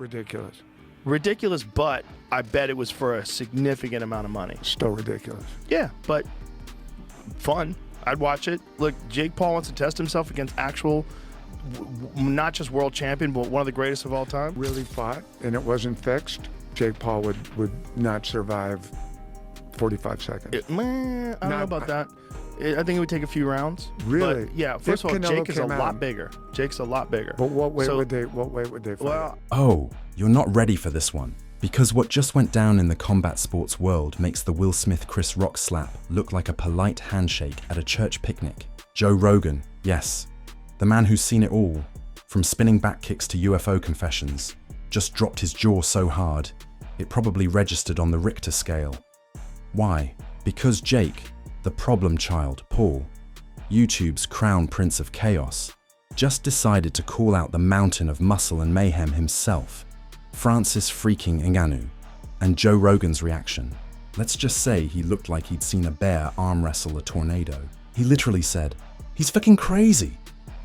Ridiculous. Ridiculous, but I bet it was for a significant amount of money. Still ridiculous. Yeah, but fun. I'd watch it. Look, Jake Paul wants to test himself against actual, not just world champion, but one of the greatest of all time. Really fought, and it wasn't fixed, Jake Paul would not survive 45 seconds. I don't know about that. I think it would take a few rounds. Really? But yeah. First of all, Jake is a lot bigger. Jake's a lot bigger. But what weight would they fight? Well, Oh, you're not ready for this one. Because what just went down in the combat sports world makes the Will Smith-Chris Rock slap look like a polite handshake at a church picnic. Joe Rogan, yes, the man who's seen it all, from spinning back kicks to UFO confessions, just dropped his jaw so hard, it probably registered on the Richter scale. Why? Because Jake, the problem child, Paul, YouTube's crown prince of chaos, just decided to call out the mountain of muscle and mayhem himself, Francis freaking Ngannou, and Joe Rogan's reaction. Let's just say he looked like he'd seen a bear arm wrestle a tornado. He literally said, "He's fucking crazy."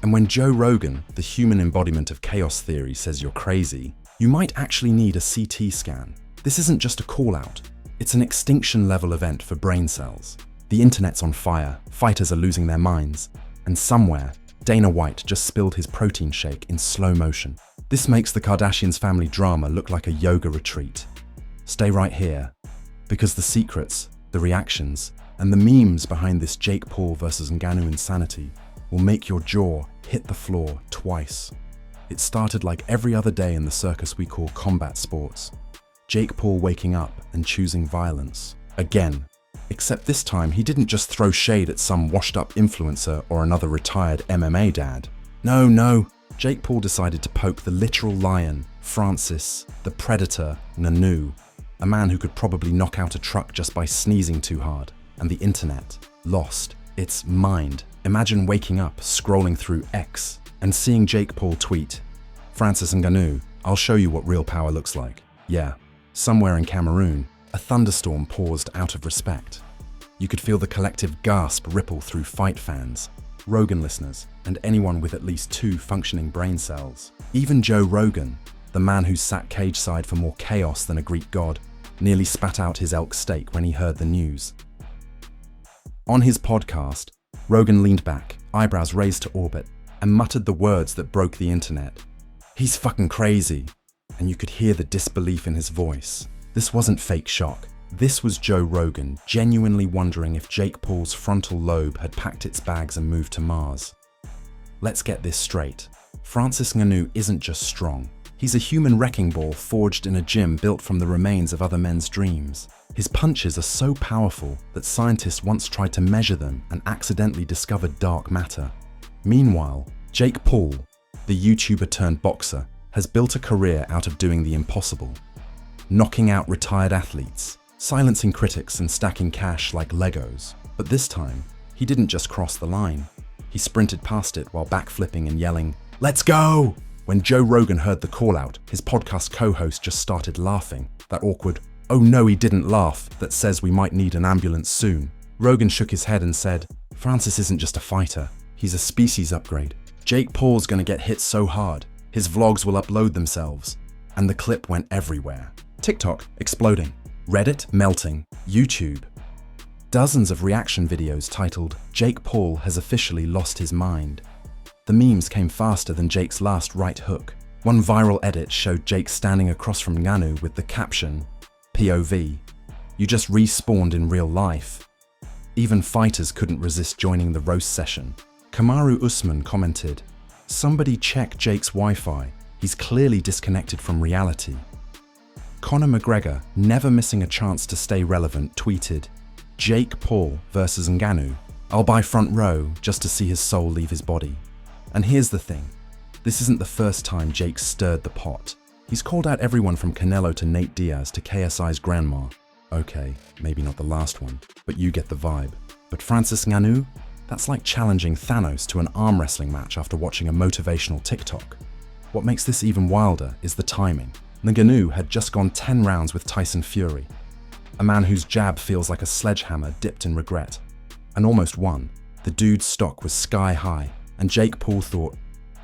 And when Joe Rogan, the human embodiment of chaos theory, says you're crazy, you might actually need a CT scan. This isn't just a call-out. It's an extinction-level event for brain cells. The internet's on fire, fighters are losing their minds, and somewhere, Dana White just spilled his protein shake in slow motion. This makes the Kardashians' family drama look like a yoga retreat. Stay right here, because the secrets, the reactions, and the memes behind this Jake Paul versus Ngannou insanity will make your jaw hit the floor twice. It started like every other day in the circus we call combat sports. Jake Paul waking up and choosing violence. Again. Except this time he didn't just throw shade at some washed-up influencer or another retired MMA dad. No. Jake Paul decided to poke the literal lion, Francis, the predator, Ngannou, a man who could probably knock out a truck just by sneezing too hard, and the internet lost its mind. Imagine waking up, scrolling through X, and seeing Jake Paul tweet, "Francis Ngannou, I'll show you what real power looks like." Yeah, somewhere in Cameroon, a thunderstorm paused out of respect. You could feel the collective gasp ripple through fight fans, Rogan listeners, and anyone with at least 2 functioning brain cells. Even Joe Rogan, the man who sat cage-side for more chaos than a Greek god, nearly spat out his elk steak when he heard the news. On his podcast, Rogan leaned back, eyebrows raised to orbit, and muttered the words that broke the internet. "He's fucking crazy." And you could hear the disbelief in his voice. This wasn't fake shock. This was Joe Rogan genuinely wondering if Jake Paul's frontal lobe had packed its bags and moved to Mars. Let's get this straight. Francis Ngannou isn't just strong. He's a human wrecking ball forged in a gym built from the remains of other men's dreams. His punches are so powerful that scientists once tried to measure them and accidentally discovered dark matter. Meanwhile, Jake Paul, the YouTuber turned boxer, has built a career out of doing the impossible. Knocking out retired athletes, silencing critics and stacking cash like Legos. But this time, he didn't just cross the line. He sprinted past it while backflipping and yelling, "Let's go!" When Joe Rogan heard the call-out, his podcast co-host just started laughing. That awkward, "oh no he didn't laugh," that says we might need an ambulance soon. Rogan shook his head and said, "Francis isn't just a fighter, he's a species upgrade. Jake Paul's gonna get hit so hard, his vlogs will upload themselves." And the clip went everywhere. TikTok exploding, Reddit melting, YouTube. Dozens of reaction videos titled, "Jake Paul has officially lost his mind." The memes came faster than Jake's last right hook. One viral edit showed Jake standing across from Ngannou with the caption, "POV, you just respawned in real life." Even fighters couldn't resist joining the roast session. Kamaru Usman commented, "Somebody check Jake's Wi-Fi, he's clearly disconnected from reality." Conor McGregor, never missing a chance to stay relevant, tweeted, "Jake Paul versus Ngannou. I'll buy front row just to see his soul leave his body." And here's the thing. This isn't the first time Jake stirred the pot. He's called out everyone from Canelo to Nate Diaz to KSI's grandma. Okay, maybe not the last one, but you get the vibe. But Francis Ngannou? That's like challenging Thanos to an arm wrestling match after watching a motivational TikTok. What makes this even wilder is the timing. Ngannou had just gone 10 rounds with Tyson Fury, a man whose jab feels like a sledgehammer dipped in regret, and almost won. The dude's stock was sky high, and Jake Paul thought,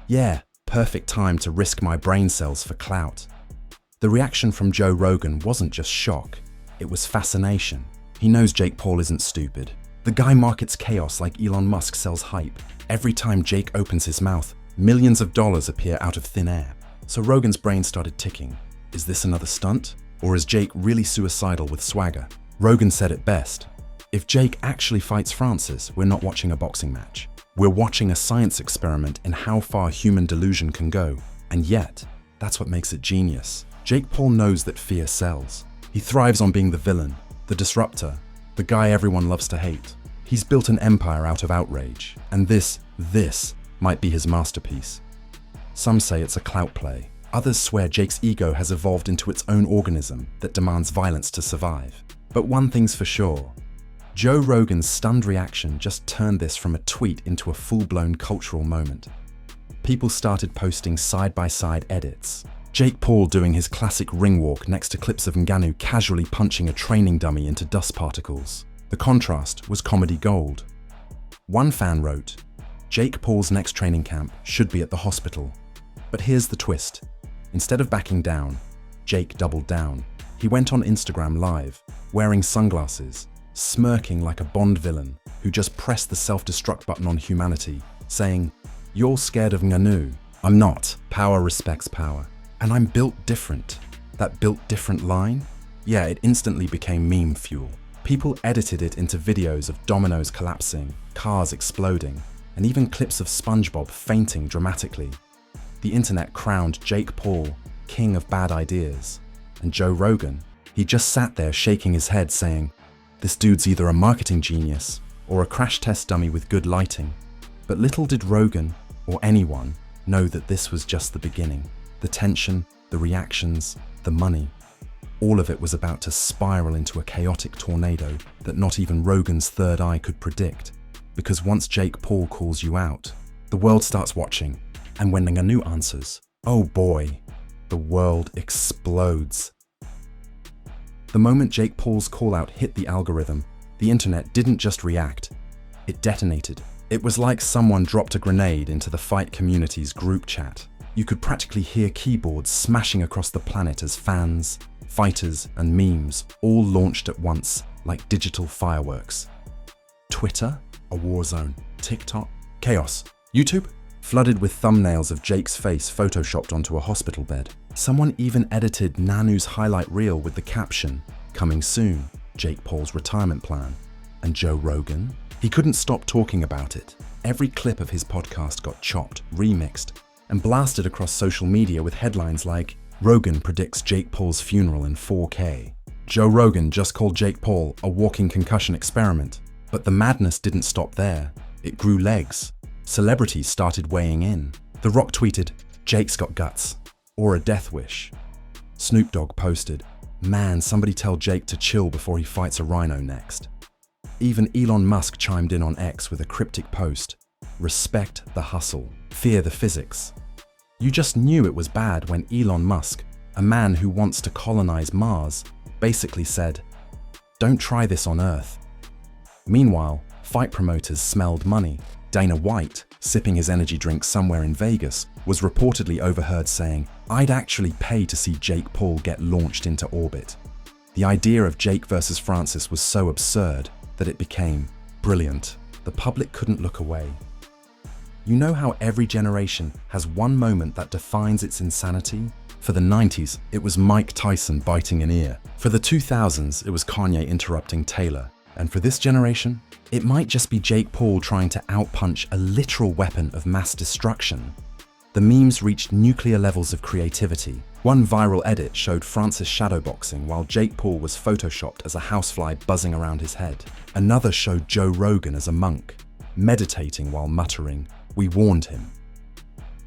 yeah, perfect time to risk my brain cells for clout. The reaction from Joe Rogan wasn't just shock, it was fascination. He knows Jake Paul isn't stupid. The guy markets chaos like Elon Musk sells hype. Every time Jake opens his mouth, millions of dollars appear out of thin air. So Rogan's brain started ticking. Is this another stunt? Or is Jake really suicidal with swagger? Rogan said it best. If Jake actually fights Francis, we're not watching a boxing match. We're watching a science experiment in how far human delusion can go. And yet, that's what makes it genius. Jake Paul knows that fear sells. He thrives on being the villain, the disruptor, the guy everyone loves to hate. He's built an empire out of outrage, and this might be his masterpiece. Some say it's a clout play. Others swear Jake's ego has evolved into its own organism that demands violence to survive. But one thing's for sure. Joe Rogan's stunned reaction just turned this from a tweet into a full-blown cultural moment. People started posting side-by-side edits. Jake Paul doing his classic ring walk next to clips of Ngannou casually punching a training dummy into dust particles. The contrast was comedy gold. One fan wrote, "Jake Paul's next training camp should be at the hospital." But here's the twist. Instead of backing down, Jake doubled down. He went on Instagram Live, wearing sunglasses, smirking like a Bond villain who just pressed the self-destruct button on humanity, saying, "You're scared of Ngannou. I'm not. Power respects power. And I'm built different." That built different line? Yeah, it instantly became meme fuel. People edited it into videos of dominoes collapsing, cars exploding, and even clips of SpongeBob fainting dramatically. The internet crowned Jake Paul king of bad ideas. And Joe Rogan, he just sat there shaking his head saying, "This dude's either a marketing genius or a crash test dummy with good lighting." But little did Rogan, or anyone, know that this was just the beginning. The tension, the reactions, the money. All of it was about to spiral into a chaotic tornado that not even Rogan's third eye could predict. Because once Jake Paul calls you out, the world starts watching. And when Ngannou answers, oh boy, the world explodes. The moment Jake Paul's call-out hit the algorithm, the internet didn't just react, it detonated. It was like someone dropped a grenade into the fight community's group chat. You could practically hear keyboards smashing across the planet as fans, fighters, and memes all launched at once like digital fireworks. Twitter, a war zone. TikTok, chaos. YouTube, flooded with thumbnails of Jake's face photoshopped onto a hospital bed. Someone even edited Ngannou's highlight reel with the caption, "Coming soon, Jake Paul's retirement plan." And Joe Rogan? He couldn't stop talking about it. Every clip of his podcast got chopped, remixed, and blasted across social media with headlines like, "Rogan predicts Jake Paul's funeral in 4K. Joe Rogan just called Jake Paul a walking concussion experiment." But the madness didn't stop there. It grew legs. Celebrities started weighing in. The Rock tweeted, "Jake's got guts," or a death wish. Snoop Dogg posted, "Man, somebody tell Jake to chill before he fights a rhino next." Even Elon Musk chimed in on X with a cryptic post, "Respect the hustle, fear the physics." You just knew it was bad when Elon Musk, a man who wants to colonize Mars, basically said, "Don't try this on Earth." Meanwhile, fight promoters smelled money. Dana White, sipping his energy drink somewhere in Vegas, was reportedly overheard saying, "I'd actually pay to see Jake Paul get launched into orbit." The idea of Jake versus Francis was so absurd that it became brilliant. The public couldn't look away. You know how every generation has one moment that defines its insanity? For the 90s, it was Mike Tyson biting an ear. For the 2000s, it was Kanye interrupting Taylor. And for this generation, it might just be Jake Paul trying to outpunch a literal weapon of mass destruction. The memes reached nuclear levels of creativity. One viral edit showed Francis shadowboxing while Jake Paul was photoshopped as a housefly buzzing around his head. Another showed Joe Rogan as a monk, meditating while muttering, "We warned him."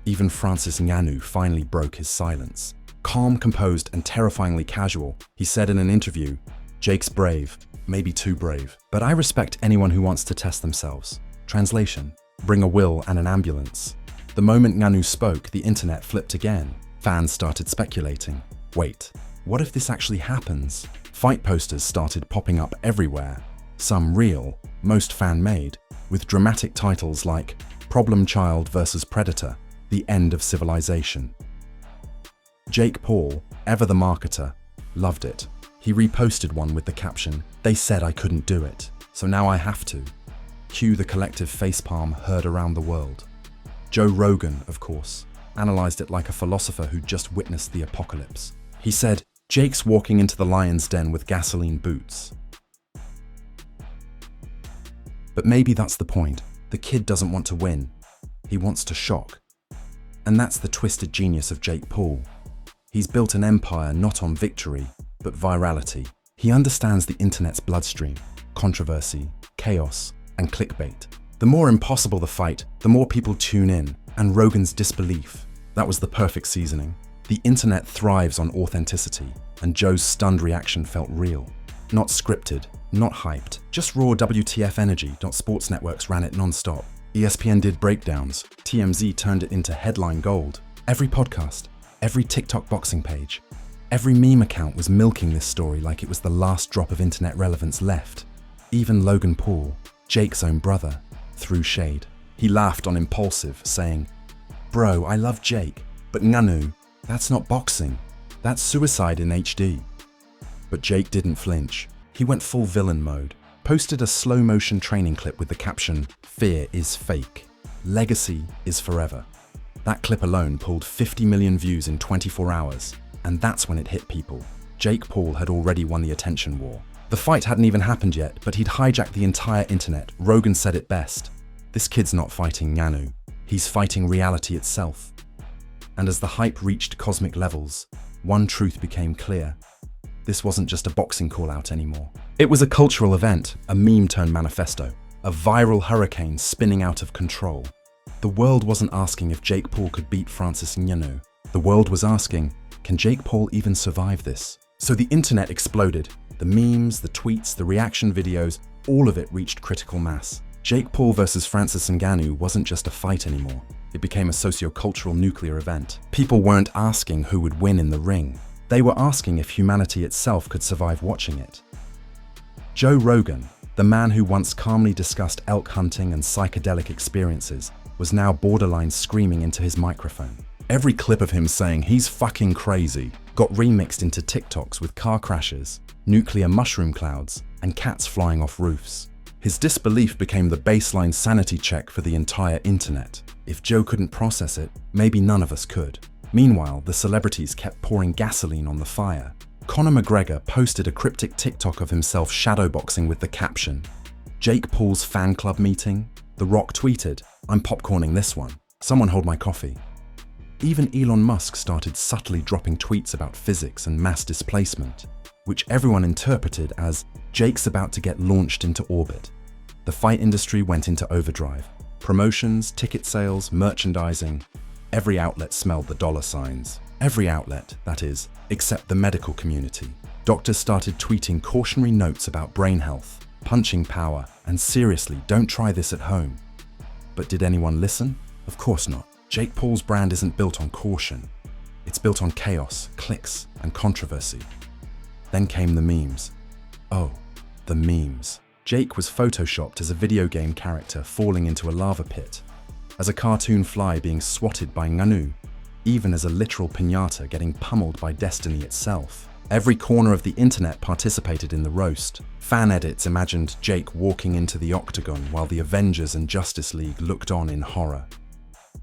Even Francis Ngannou finally broke his silence. Calm, composed, and terrifyingly casual, he said in an interview, "Jake's brave, maybe too brave, but I respect anyone who wants to test themselves." Translation: bring a will and an ambulance. The moment Ngannou spoke, the internet flipped again. Fans started speculating. Wait, what if this actually happens? Fight posters started popping up everywhere. Some real, most fan-made, with dramatic titles like "Problem Child versus Predator, the End of Civilization." Jake Paul, ever the marketer, loved it. He reposted one with the caption, "They said I couldn't do it, so now I have to." Cue the collective facepalm heard around the world. Joe Rogan, of course, analyzed it like a philosopher who'd just witnessed the apocalypse. He said, "Jake's walking into the lion's den with gasoline boots." But maybe that's the point. The kid doesn't want to win. He wants to shock. And that's the twisted genius of Jake Paul. He's built an empire not on victory, but virality. He understands the internet's bloodstream, controversy, chaos, and clickbait. The more impossible the fight, the more people tune in, and Rogan's disbelief. That was the perfect seasoning. The internet thrives on authenticity, and Joe's stunned reaction felt real. Not scripted, not hyped, just raw WTF energy. Sports networks ran it non-stop. ESPN did breakdowns. TMZ turned it into headline gold. Every podcast, every TikTok boxing page, every meme account was milking this story like it was the last drop of internet relevance left. Even Logan Paul, Jake's own brother, threw shade. He laughed on Impulsive, saying, "Bro, I love Jake, but Ngannou, that's not boxing. That's suicide in HD." But Jake didn't flinch. He went full villain mode, posted a slow-motion training clip with the caption, "Fear is fake. Legacy is forever." That clip alone pulled 50 million views in 24 hours, and that's when it hit people. Jake Paul had already won the attention war. The fight hadn't even happened yet, but he'd hijacked the entire internet. Rogan said it best. This kid's not fighting Ngannou. He's fighting reality itself. And as the hype reached cosmic levels, one truth became clear. This wasn't just a boxing call-out anymore. It was a cultural event, a meme-turned manifesto, a viral hurricane spinning out of control. The world wasn't asking if Jake Paul could beat Francis Ngannou. The world was asking, can Jake Paul even survive this? So the internet exploded. The memes, the tweets, the reaction videos, all of it reached critical mass. Jake Paul versus Francis Ngannou wasn't just a fight anymore. It became a socio-cultural nuclear event. People weren't asking who would win in the ring. They were asking if humanity itself could survive watching it. Joe Rogan, the man who once calmly discussed elk hunting and psychedelic experiences, was now borderline screaming into his microphone. Every clip of him saying he's fucking crazy got remixed into TikToks with car crashes, nuclear mushroom clouds, and cats flying off roofs. His disbelief became the baseline sanity check for the entire internet. If Joe couldn't process it, maybe none of us could. Meanwhile, the celebrities kept pouring gasoline on the fire. Conor McGregor posted a cryptic TikTok of himself shadowboxing with the caption, "Jake Paul's fan club meeting?" The Rock tweeted, "I'm popcorning this one. Someone hold my coffee." Even Elon Musk started subtly dropping tweets about physics and mass displacement, which everyone interpreted as Jake's about to get launched into orbit. The fight industry went into overdrive. Promotions, ticket sales, merchandising, every outlet smelled the dollar signs. Every outlet, that is, except the medical community. Doctors started tweeting cautionary notes about brain health, punching power, and seriously, don't try this at home. But did anyone listen? Of course not. Jake Paul's brand isn't built on caution. It's built on chaos, clicks, and controversy. Then came the memes. Oh, the memes. Jake was photoshopped as a video game character falling into a lava pit, as a cartoon fly being swatted by Ngannou, even as a literal piñata getting pummeled by destiny itself. Every corner of the internet participated in the roast. Fan edits imagined Jake walking into the octagon while the Avengers and Justice League looked on in horror.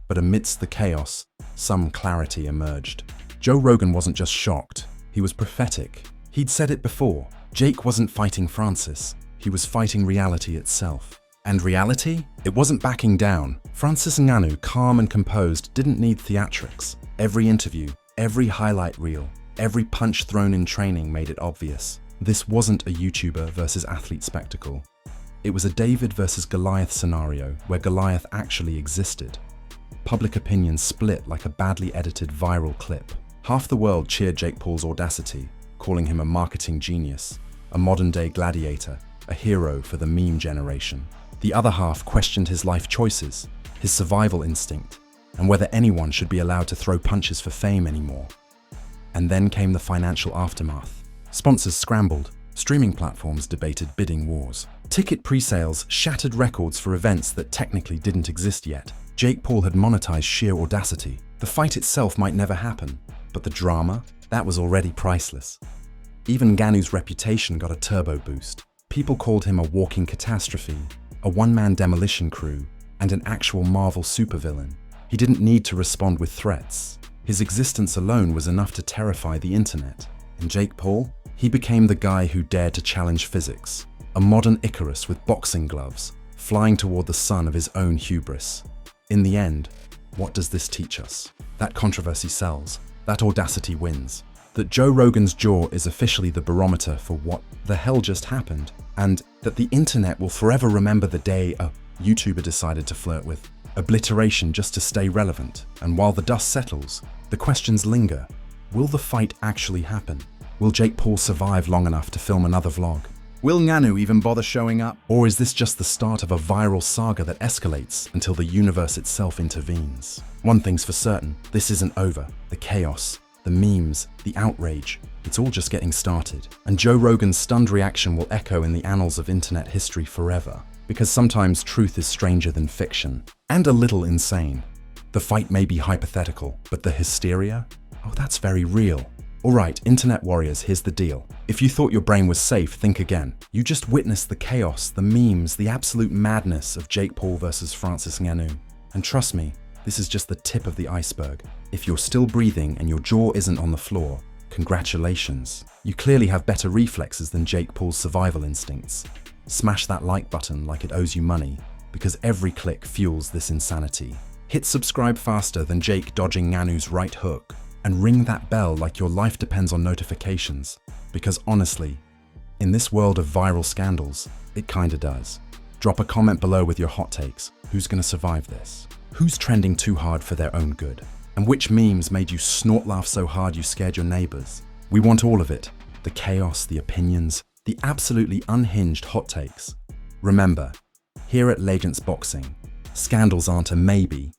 But amidst the chaos, some clarity emerged. Joe Rogan wasn't just shocked, he was prophetic. He'd said it before, Jake wasn't fighting Francis, he was fighting reality itself. And reality? It wasn't backing down. Francis Ngannou, calm and composed, didn't need theatrics. Every interview, every highlight reel, every punch thrown in training made it obvious. This wasn't a YouTuber versus athlete spectacle. It was a David versus Goliath scenario where Goliath actually existed. Public opinion split like a badly edited viral clip. Half the world cheered Jake Paul's audacity, calling him a marketing genius, a modern-day gladiator, a hero for the meme generation. The other half questioned his life choices, his survival instinct, and whether anyone should be allowed to throw punches for fame anymore. And then came the financial aftermath. Sponsors scrambled, streaming platforms debated bidding wars. Ticket pre-sales shattered records for events that technically didn't exist yet. Jake Paul had monetized sheer audacity. The fight itself might never happen, but the drama, that was already priceless. Even Ngannou's reputation got a turbo boost. People called him a walking catastrophe, a one-man demolition crew, and an actual Marvel supervillain. He didn't need to respond with threats. His existence alone was enough to terrify the internet. And Jake Paul? He became the guy who dared to challenge physics, a modern Icarus with boxing gloves, flying toward the sun of his own hubris. In the end, what does this teach us? That controversy sells, that audacity wins, that Joe Rogan's jaw is officially the barometer for what the hell just happened, and that the internet will forever remember the day a YouTuber decided to flirt with obliteration just to stay relevant. And while the dust settles, the questions linger. Will the fight actually happen? Will Jake Paul survive long enough to film another vlog? Will Ngannou even bother showing up? Or is this just the start of a viral saga that escalates until the universe itself intervenes? One thing's for certain, this isn't over. The chaos, the memes, the outrage, it's all just getting started. And Joe Rogan's stunned reaction will echo in the annals of internet history forever. Because sometimes truth is stranger than fiction, and a little insane. The fight may be hypothetical, but the hysteria? Oh, that's very real. Alright, internet warriors, here's the deal. If you thought your brain was safe, think again. You just witnessed the chaos, the memes, the absolute madness of Jake Paul versus Francis Ngannou. And trust me, this is just the tip of the iceberg. If you're still breathing and your jaw isn't on the floor, congratulations. You clearly have better reflexes than Jake Paul's survival instincts. Smash that like button like it owes you money, because every click fuels this insanity. Hit subscribe faster than Jake dodging Ngannou's right hook, and ring that bell like your life depends on notifications, because honestly, in this world of viral scandals, it kinda does. Drop a comment below with your hot takes. Who's gonna survive this? Who's trending too hard for their own good? And which memes made you snort laugh so hard you scared your neighbors? We want all of it. The chaos, the opinions, the absolutely unhinged hot takes. Remember, here at Legends Boxing, scandals aren't a maybe.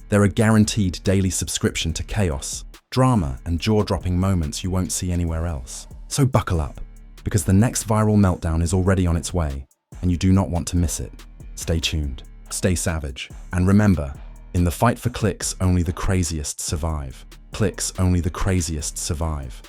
They're a guaranteed daily subscription to chaos, drama, and jaw-dropping moments you won't see anywhere else. So buckle up, because the next viral meltdown is already on its way, and you do not want to miss it. Stay tuned, stay savage, and remember, in the fight for clicks, only the craziest survive. Clicks, only the craziest survive.